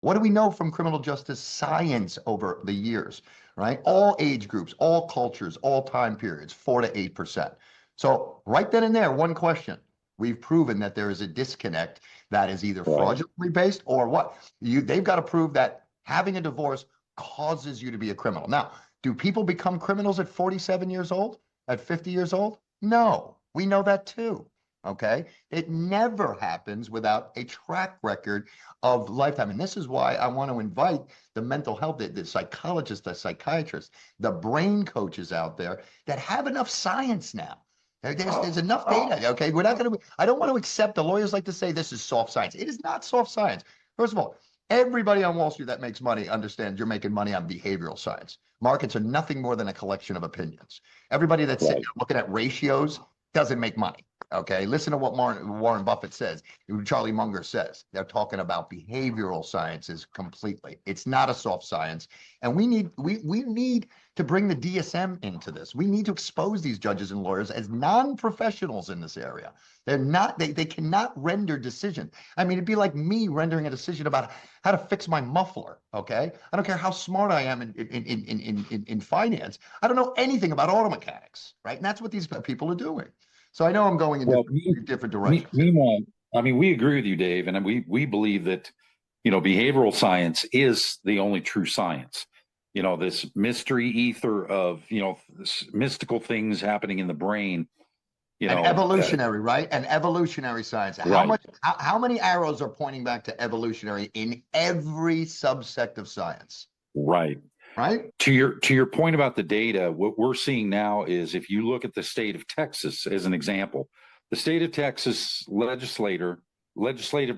What do we know from criminal justice science over the years, right? All age groups, all cultures, all time periods, 4 to 8%. So right then and there, one question. We've proven that there is a disconnect that is either Right. fraudulently based or what? They've got to prove that having a divorce causes you to be a criminal. Now, do people become criminals at 47 years old? At 50 years old? No, we know that too. Okay. It never happens without a track record of lifetime. And this is why I want to invite the mental health, the psychologists, the psychiatrists, the brain coaches out there that have enough science now. There's enough data. Okay. We're not going to, I don't want to accept, the lawyers like to say this is soft science. It is not soft science. First of all, everybody on Wall Street that makes money understands you're making money on behavioral science. Markets are nothing more than a collection of opinions. Everybody that's Right. looking at ratios doesn't make money. Okay, listen to what Warren Buffett says, Charlie Munger says. They're talking about behavioral sciences completely. It's not a soft science, and we need to bring the DSM into this. We need to expose these judges and lawyers as non-professionals in this area. They're not. They cannot render decisions. I mean, it'd be like me rendering a decision about how to fix my muffler. Okay, I don't care how smart I am in finance. I don't know anything about auto mechanics, right? And that's what these people are doing. So I know I'm going in different directions. Meanwhile, I mean, we agree with you, Dave, and we believe that, behavioral science is the only true science. This mystery ether of, this mystical things happening in the brain. And evolutionary, right? And evolutionary science. Right. How many arrows are pointing back to evolutionary in every subsect of science? Right. Right. To your point about the data, what we're seeing now is, if you look at the state of Texas as an example, the state of Texas legislative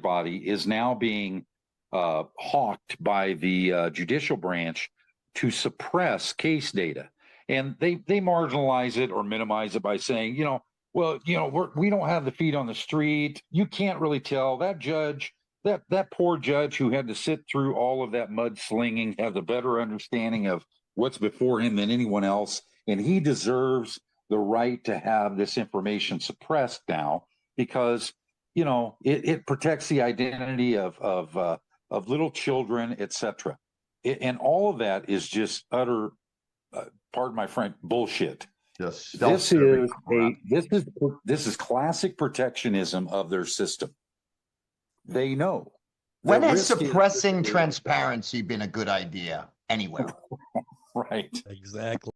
body is now being hawked by the judicial branch to suppress case data, and they marginalize it or minimize it by saying, we don't have the feet on the street. You can't really tell. That judge, that poor judge who had to sit through all of that mudslinging, has a better understanding of what's before him than anyone else, and he deserves the right to have this information suppressed now because it protects the identity of little children, etc. And all of that is just utter, pardon my French, bullshit. This is classic protectionism of their system. They know. When has suppressing transparency been a good idea anywhere? Right. Exactly.